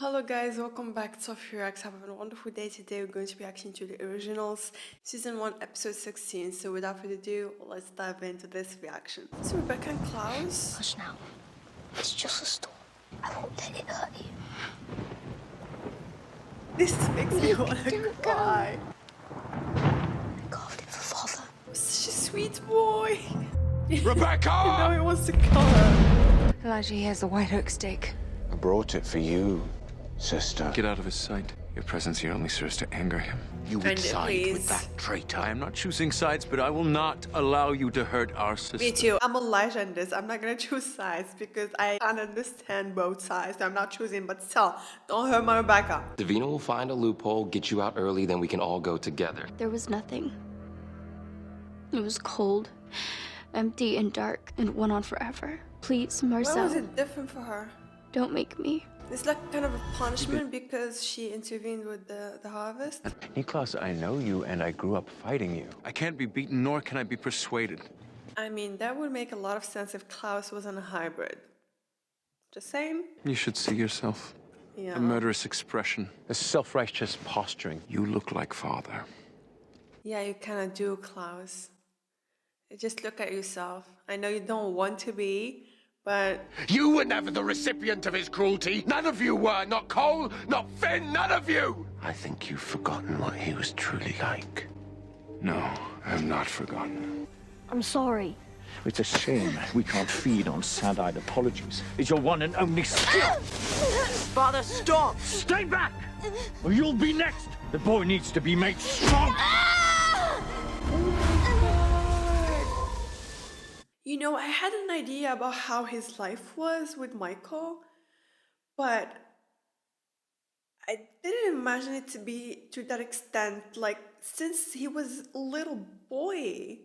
Hello guys, welcome back to Flashbacks. Have a wonderful day. Today we're going to be reacting to the originals, season 1, episode 16. So without further ado, let's dive into this reaction. It's Rebecca and Klaus. Hush now. It's just a storm. I won't let it hurt you. This makes me want to cry. I carved it for father. Such a sweet boy. Rebecca! You know he wants to kill her. Elijah, here's the white oak steak. I brought it for you, sister. Get out of his sight. Your presence here only serves to anger him. You would side with that traitor. I am not choosing sides, but I will not allow you to hurt our sister. Me too. I'm Elijah in this. I'm not gonna choose sides because I can't understand both sides. So I'm not choosing, but still, don't hurt my Rebecca. Davina will find a loophole, get you out early, then we can all go together. There was nothing. It was cold, empty, and dark, and went on forever. Please, Marcel. Why was it different for her? Don't make me. It's like kind of a punishment because she intervened with the harvest. Klaus, I know you and I grew up fighting you. I can't be beaten, nor can I be persuaded. I mean, that would make a lot of sense if Klaus wasn't a hybrid. Just saying. You should see yourself. Yeah. A murderous expression. A self-righteous posturing. You look like father. Yeah, you kind of do, Klaus. Just look at yourself. I know you don't want to be, but... You were never the recipient of his cruelty. None of you were. Not Cole, not Finn, none of you. I think you've forgotten what he was truly like. No, I have not forgotten. I'm sorry. It's a shame we can't feed on sad-eyed apologies. It's your one and only skill. Father, stop! Stay back, or you'll be next. The boy needs to be made strong. You know, I had an idea about how his life was with Michael, but I didn't imagine it to be to that extent. Like, since he was a little boy.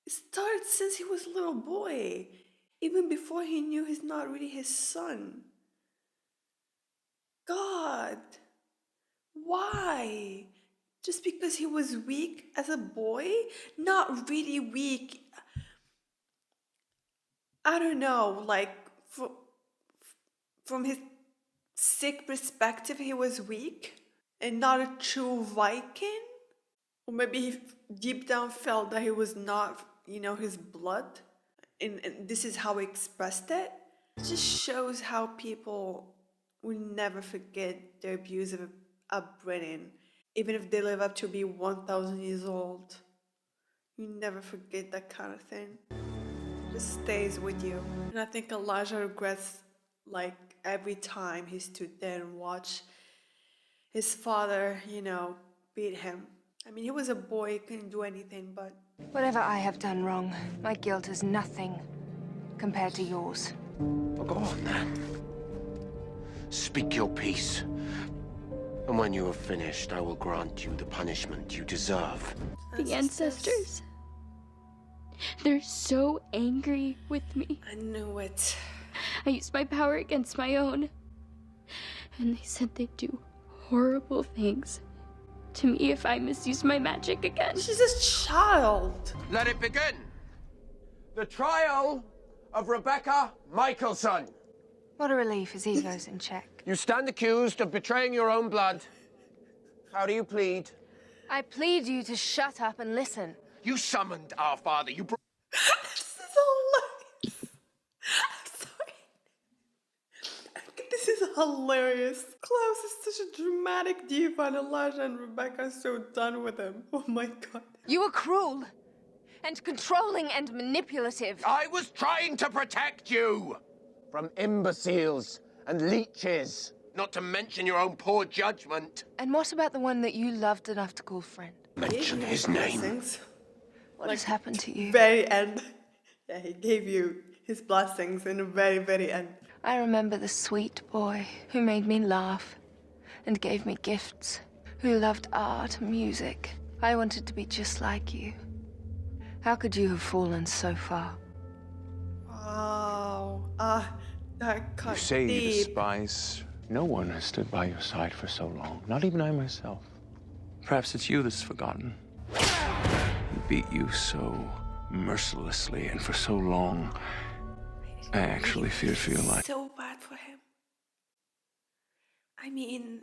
It started since he was a little boy, even before he knew he's not really his son. God, why? Just because he was weak as a boy? Not really weak. I don't know, like, from his sick perspective, he was weak and not a true Viking? Or maybe he deep down felt that he was not, you know, his blood. And this is how he expressed it. It just shows how people will never forget their abusive upbringing. Even if they live up to be 1,000 years old, you never forget that kind of thing. It just stays with you. And I think Elijah regrets, like, every time he stood there and watched his father, you know, beat him. I mean, he was a boy, he couldn't do anything, but... Whatever I have done wrong, my guilt is nothing compared to yours. Well, go on then. Speak your piece. And when you have finished, I will grant you the punishment you deserve. The ancestors. They're so angry with me. I knew it. I used my power against my own. And they said they'd do horrible things to me if I misused my magic again. She's a child. Let it begin. The trial of Rebecca Michelson. What a relief his ego's in check. You stand accused of betraying your own blood. How do you plead? I plead you to shut up and listen. You summoned our father. You brought... This is hilarious. I'm sorry. This is hilarious. Klaus is such a dramatic diva, and Elijah and Rebecca are so done with him. Oh my god. You were cruel and controlling and manipulative. I was trying to protect you from imbeciles and leeches, not to mention your own poor judgment. And what about the one that you loved enough to call friend? Mention his name. Blessings. What has happened to you? Very end. Yeah, he gave you his blessings in the very, very end. I remember the sweet boy who made me laugh and gave me gifts, who loved art and music. I wanted to be just like you. How could you have fallen so far? Wow. That cut You say deep. you despise. No one has stood by your side for so long. Not even I myself. Perhaps it's you that's forgotten. He beat you so mercilessly and for so long. I actually feared for your life. So bad for him. I mean,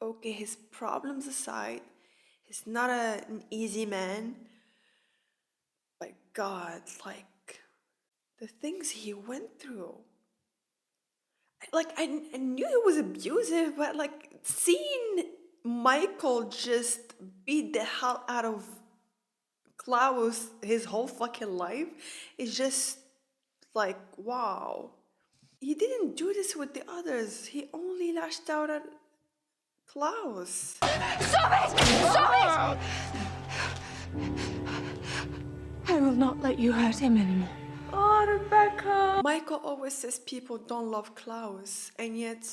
okay, his problems aside, he's not an easy man. But God, like, the things he went through. Like, I knew he was abusive, but like, seeing Michael just beat the hell out of Klaus his whole fucking life is just like, wow. He didn't do this with the others. He only lashed out at Klaus. Stop it! Stop it! I will not let you hurt him anymore. Oh, Rebecca! Michael always says people don't love Klaus, and yet,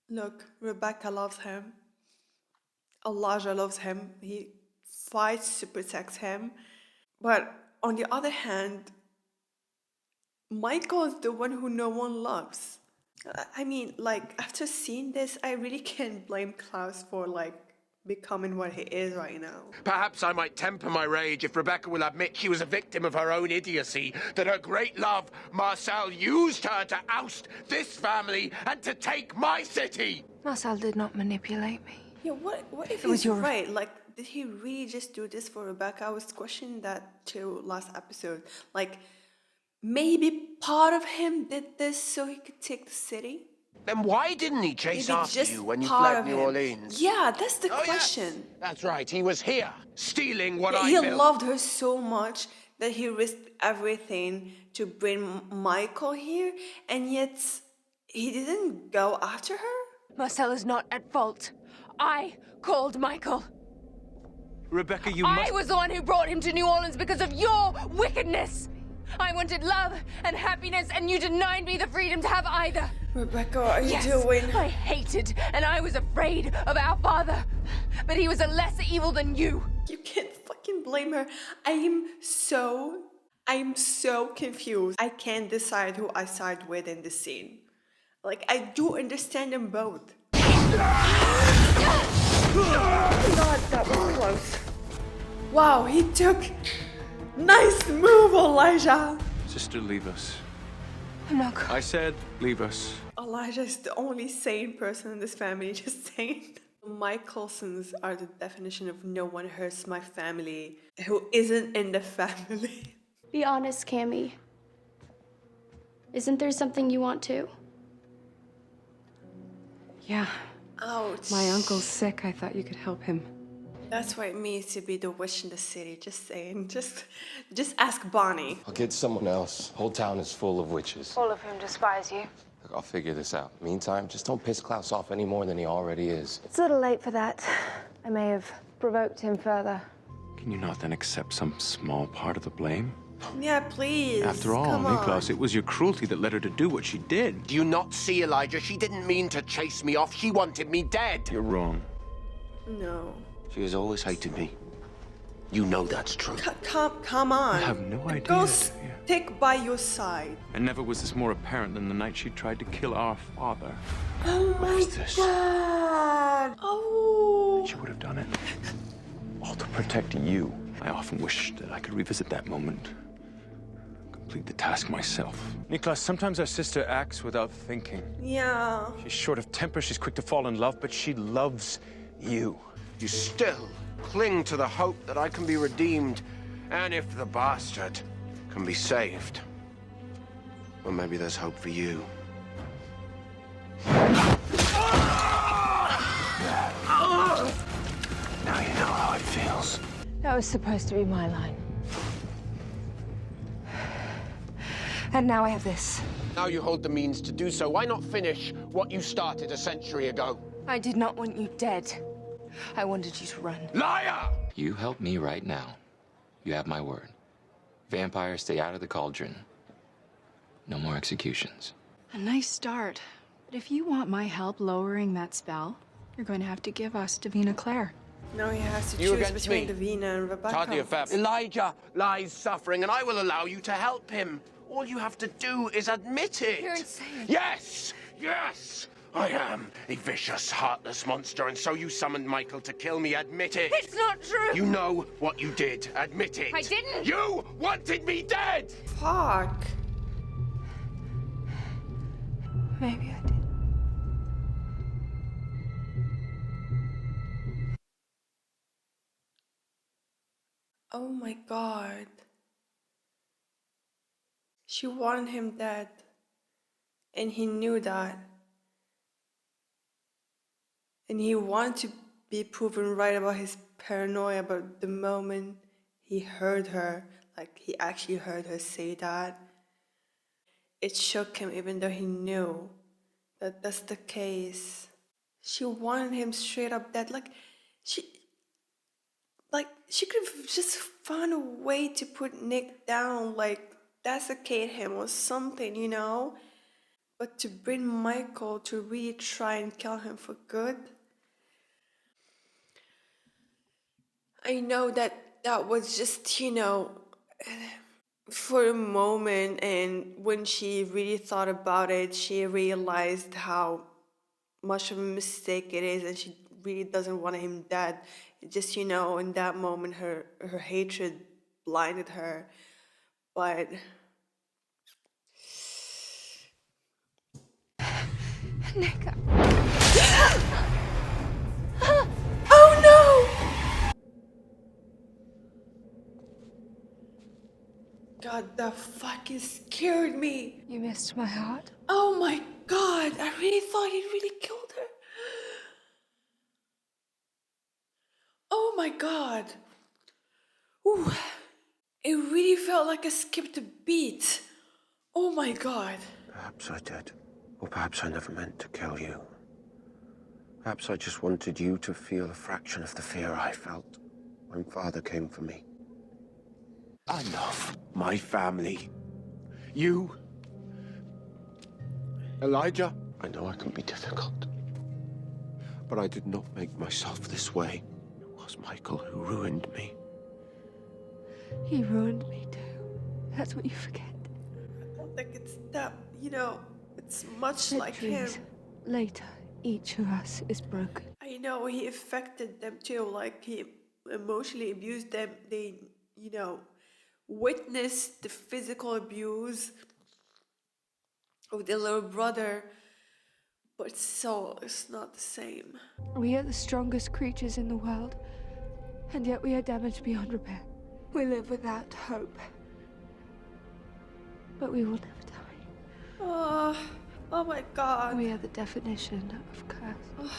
look, Rebecca loves him. Elijah loves him. He fights to protect him. But on the other hand, Michael is the one who no one loves. I mean, like, after seeing this, I really can't blame Klaus for, like, becoming what he is right now. Perhaps I might temper my rage if Rebecca will admit she was a victim of her own idiocy, that her great love, Marcel, used her to oust this family and to take my city. Marcel did not manipulate me. Yeah, what if It was he's your- right? Like, did he really just do this for Rebecca? I was questioning that too last episode. Like, maybe part of him did this so he could take the city? Then why didn't he chase Maybe after just you when you part fled of New him. Orleans? Yeah, that's the Oh, yes. question. That's right, he was here, stealing what Yeah, I he built. loved her so much that he risked everything to bring Michael here, and yet he didn't go after her? Marcel is not at fault. I called Michael. Rebecca, you I must... was the one who brought him to New Orleans because of your wickedness. I wanted love and happiness, and you denied me the freedom to have either. Rebecca, what are you Yes, doing? I hated and I was afraid of our father. But he was a lesser evil than you. You can't fucking blame her. I'm so confused. I can't decide who I side with in this scene. Like, I do understand them both. God, that was close. Wow, he took... Nice move, Elijah. Sister, leave us. I'm not going. I said, leave us. Elijah is the only sane person in this family, just saying. My Coulsons are the definition of no one hurts my family who isn't in the family. Be honest, Cammy. Isn't there something you want to? Yeah, Ouch. my uncle's sick. I thought you could help him. That's what it means to be the witch in the city, just saying. Just ask Bonnie. I'll get someone else. Whole town is full of witches. All of whom despise you. Look, I'll figure this out. Meantime, just don't piss Klaus off any more than he already is. It's a little late for that. I may have provoked him further. Can you not then accept some small part of the blame? Yeah, please. After all, come on. Klaus, it was your cruelty that led her to do what she did. Do you not see, Elijah? She didn't mean to chase me off. She wanted me dead. You're wrong. No. She has always hated me. You know that's true. Come on. I have no idea. Go do you? stick by your side. And never was this more apparent than the night she tried to kill our father. Oh What my was this? God. Oh. She would have done it. All to protect you. I often wished that I could revisit that moment. Complete the task myself. Niklas, sometimes our sister acts without thinking. Yeah. She's short of temper, she's quick to fall in love, but she loves you. You still cling to the hope that I can be redeemed, and if the bastard can be saved, well, maybe there's hope for you. Now you know how it feels. That was supposed to be my line. And now I have this. Now you hold the means to do so. Why not finish what you started a century ago? I did not want you dead. I wanted you to run. Liar! You help me right now. You have my word. Vampires, stay out of the cauldron. No more executions. A nice start. But if you want my help lowering that spell, you're going to have to give us Davina Claire. Now he has to You choose against between me. Davina and Rebecca. It's hardly a fair. Elijah lies suffering, and I will allow you to help him. All you have to do is admit it. You're insane. Yes! Yes! I am a vicious, heartless monster, and so you summoned Michael to kill me. Admit it. It's not true. You know what you did. Admit it. I didn't. You wanted me dead! Fuck. Maybe I did. Oh my God. She wanted him dead. And he knew that. And he wanted to be proven right about his paranoia, but the moment he heard her, like he actually heard her say that, it shook him even though he knew that that's the case. She wanted him straight up dead. She could have just found a way to put Nick down, like desiccate him or something, you know? But to bring Michael to really try and kill him for good, I know that was just, you know, for a moment, and when she really thought about it, she realized how much of a mistake it is, and she really doesn't want him dead. It just, you know, in that moment, her hatred blinded her. But Nick. oh no! God, that fucking scared me. You missed my heart? Oh my God, I really thought he really killed her. Oh my God. Ooh, it really felt like I skipped a beat. Oh my God. Perhaps I did. Or perhaps I never meant to kill you. Perhaps I just wanted you to feel a fraction of the fear I felt when Father came for me. I love my family. You, Elijah. I know I can be difficult, but I did not make myself this way. It was Michael who ruined me. He ruined me too. That's what you forget. I don't think it's that, you know, it's much like him. Later, each of us is broken. I know he affected them too, like he emotionally abused them. They, you know, witnessed the physical abuse of their little brother, but so it's not the same. We are the strongest creatures in the world, and yet we are damaged beyond repair. We live without hope, but we will never die. Oh my God. We are the definition of curse.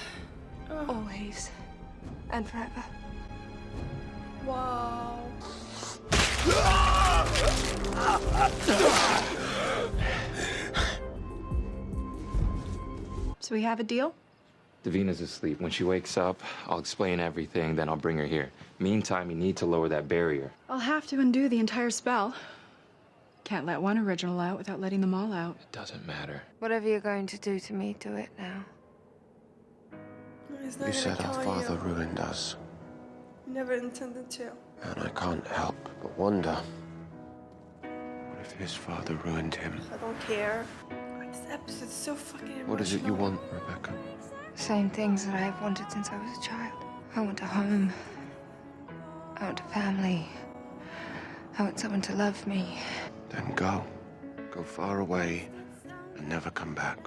Always and forever. Wow. So we have a deal? Davina's asleep. When she wakes up, I'll explain everything, then I'll bring her here. Meantime, you need to lower that barrier. I'll have to undo the entire spell. Can't let one original out without letting them all out. It doesn't matter. Whatever you're going to do to me, do it now. He's not You gonna said our kill father you. ruined us, Never intended to. and I can't help but wonder, what if his father ruined him? I don't care. This episode's so fucking emotional. What is it you want, Rebecca? Same things that I have wanted since I was a child. I want a home. I want a family. I want someone to love me. Then go. Go far away and never come back.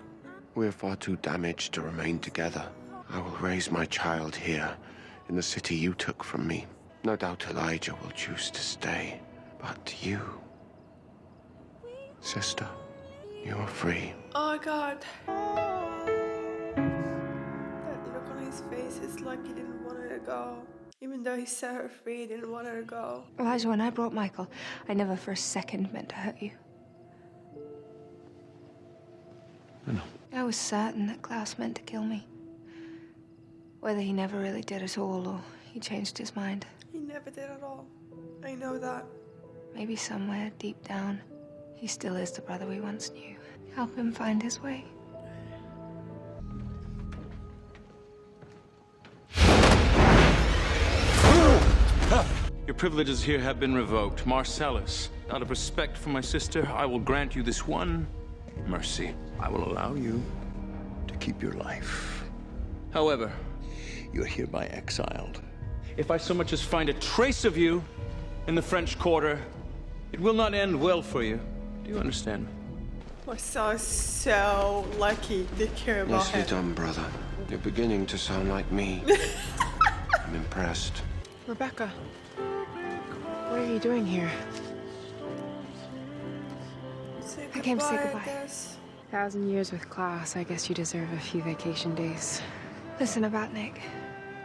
We're far too damaged to remain together. I will raise my child here, in the city you took from me. No doubt Elijah will choose to stay. But you, sister, you are free. Oh God. That look on his face is like he didn't want her to go. Even though he set her free, he didn't want her to go. Elijah, when I brought Michael, I never for a second meant to hurt you. I know. I was certain that Klaus meant to kill me. Whether he never really did at all, or he changed his mind. He never did at all. I know that. Maybe somewhere deep down, he still is the brother we once knew. Help him find his way. Your privileges here have been revoked. Marcellus, out of respect for my sister, I will grant you this one mercy. I will allow you to keep your life. However, You're hereby exiled. if I so much as find a trace of you in the French Quarter, it will not end well for you. Do you understand me? Marcel is so lucky they care about Nicely him. done, brother. You're beginning to sound like me. I'm impressed. Rebecca. What are you doing here? I came to say goodbye. 1,000 years with Klaus. I guess you deserve a few vacation days. Listen about Nick.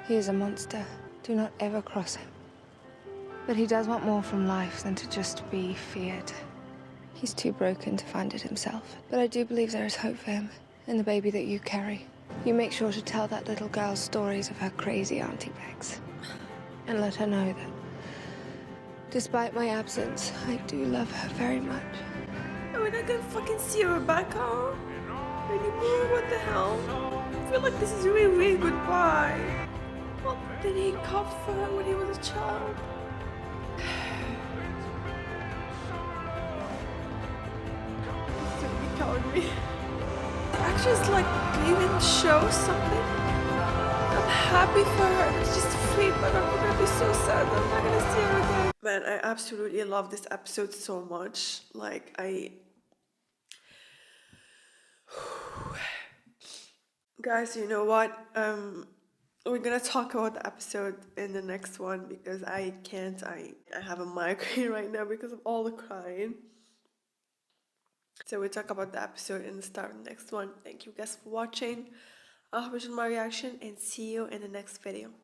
He is a monster. Do not ever cross him. But he does want more from life than to just be feared. He's too broken to find it himself. But I do believe there is hope for him in the baby that you carry. You make sure to tell that little girl stories of her crazy Auntie Bex. And let her know that, despite my absence, I do love her very much. We're not gonna fucking see Rebecca anymore. What the hell? I feel like this is really goodbye. Well, did he cough for her when he was a child? He cowed me. Actually, it's like they even show something. I'm happy for her. It's just sweet, but I'm gonna be so sad that I'm not gonna see her again. Man, I absolutely love this episode so much. Like, guys, you know what? We're gonna talk about the episode in the next one because I can't. I have a migraine right now because of all the crying. So we'll talk about the episode in the start of the next one. Thank you guys for watching. I hope you enjoyed my reaction and see you in the next video.